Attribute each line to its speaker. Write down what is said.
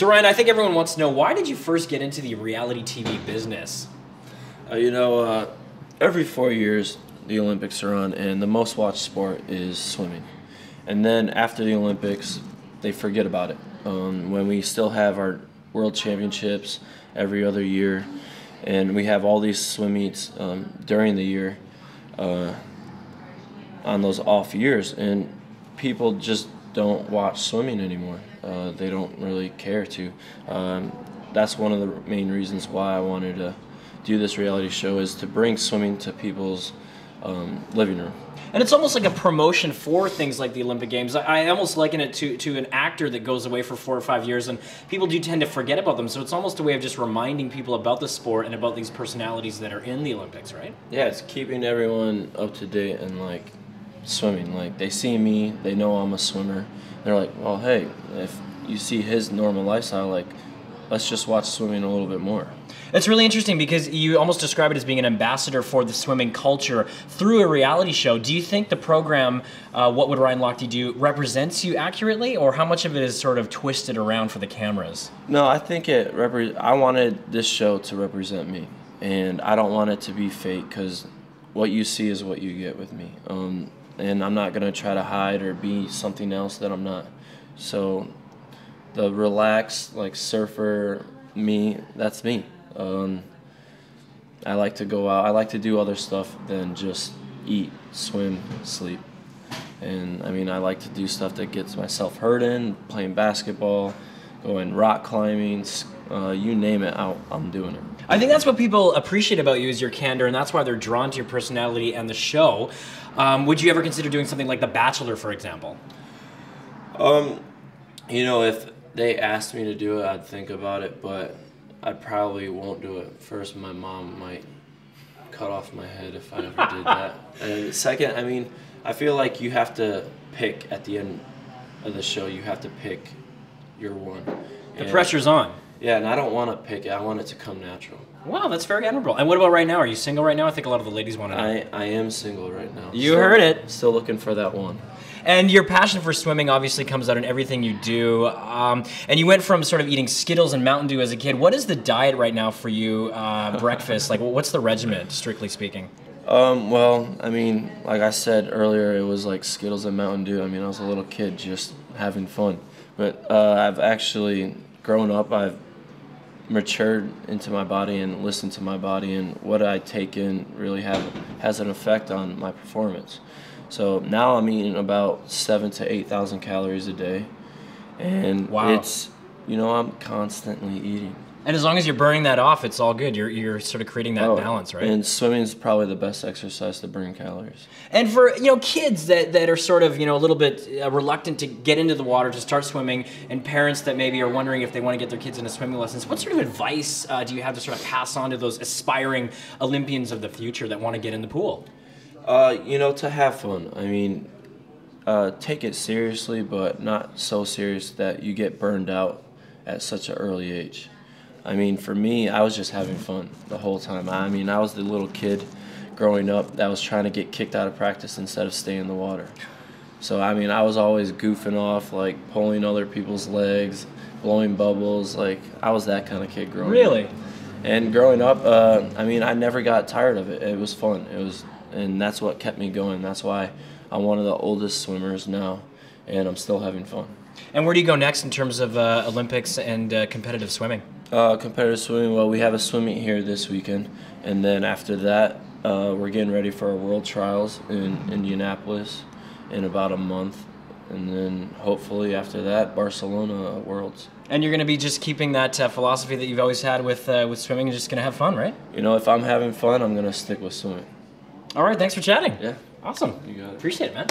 Speaker 1: So Ryan, I think everyone wants to know, why did you first get into the reality TV business?
Speaker 2: Every 4 years the Olympics are on, and the most watched sport is swimming. And then after the Olympics, they forget about it. When we still have our World Championships every other year, and we have all these swim meets during the year on those off years, and people just don't watch swimming anymore. They don't really care to. That's one of the main reasons why I wanted to do this reality show, is to bring swimming to people's living room.
Speaker 1: And it's almost like a promotion for things like the Olympic Games. I almost liken it to an actor that goes away for 4 or 5 years, and people do tend to forget about them. So it's almost a way of just reminding people about the sport and about these personalities that are in the Olympics, right?
Speaker 2: Yeah, it's keeping everyone up to date and like swimming. Like, they see me, they know I'm a swimmer. They're like, well, hey, if you see his normal lifestyle, like, let's just watch swimming a little bit more.
Speaker 1: It's really interesting because you almost describe it as being an ambassador for the swimming culture through a reality show. Do you think the program, What Would Ryan Lochte Do, represents you accurately, or how much of it is sort of twisted around for the cameras?
Speaker 2: No, I think I wanted this show to represent me, and I don't want it to be fake, because what you see is what you get with me. And I'm not going to try to hide or be something else that I'm not. So the relaxed, like, surfer me, that's me. I like to go out. I like to do other stuff than just eat, swim, sleep. And I mean, I like to do stuff that gets myself hurting, playing basketball, going rock climbing, you name it, I'm doing it.
Speaker 1: I think that's what people appreciate about you, is your candor, and that's why they're drawn to your personality and the show. Would you ever consider doing something like The Bachelor, for example?
Speaker 2: If they asked me to do it, I'd think about it, but I probably won't do it. First, my mom might cut off my head if I ever did that. And second, I mean, I feel like you have to pick at the end of the show. You have to pick your one.
Speaker 1: The pressure's on.
Speaker 2: Yeah, and I don't want to pick it. I want it to come natural.
Speaker 1: Wow, that's very admirable. And what about right now? Are you single right now? I think a lot of the ladies want to know.
Speaker 2: I am single right now.
Speaker 1: You heard it.
Speaker 2: Still looking for that one.
Speaker 1: And your passion for swimming obviously comes out in everything you do. And you went from sort of eating Skittles and Mountain Dew as a kid. What is the diet right now for you, breakfast? Like, what's the regimen, strictly speaking?
Speaker 2: Well, I mean, like I said earlier, it was like Skittles and Mountain Dew. I mean, I was a little kid just having fun. But I've actually grown up. I've matured into my body and listened to my body, and what I take in really has an effect on my performance. So now I'm eating about 7,000 to 8,000 calories a day, and
Speaker 1: wow.
Speaker 2: It's, I'm constantly eating.
Speaker 1: And as long as you're burning that off, it's all good. You're sort of creating that balance, right?
Speaker 2: And swimming is probably the best exercise to burn calories.
Speaker 1: And for kids that are sort of a little bit reluctant to get into the water to start swimming, and parents that maybe are wondering if they want to get their kids into swimming lessons, what sort of advice do you have to sort of pass on to those aspiring Olympians of the future that want to get in the pool?
Speaker 2: To have fun. I mean, take it seriously, but not so serious that you get burned out at such an early age. I mean, for me, I was just having fun the whole time. I mean, I was the little kid growing up that was trying to get kicked out of practice instead of stay in the water. So, I mean, I was always goofing off, like pulling other people's legs, blowing bubbles. Like, I was that kind of kid growing up.
Speaker 1: Really?
Speaker 2: And growing up, I mean, I never got tired of it. It was fun. And that's what kept me going. That's why I'm one of the oldest swimmers now, and I'm still having fun.
Speaker 1: And where do you go next in terms of Olympics and competitive swimming?
Speaker 2: Competitive swimming, well, we have a swim meet here this weekend, and then after that, we're getting ready for our World Trials in Indianapolis in about a month, and then hopefully after that, Barcelona Worlds. And
Speaker 1: you're going to be just keeping that philosophy that you've always had with swimming, and just going to have fun, right?
Speaker 2: If I'm having fun, I'm going to stick with swimming.
Speaker 1: All right, thanks for chatting.
Speaker 2: Yeah.
Speaker 1: Awesome.
Speaker 2: You got it.
Speaker 1: Appreciate it, man.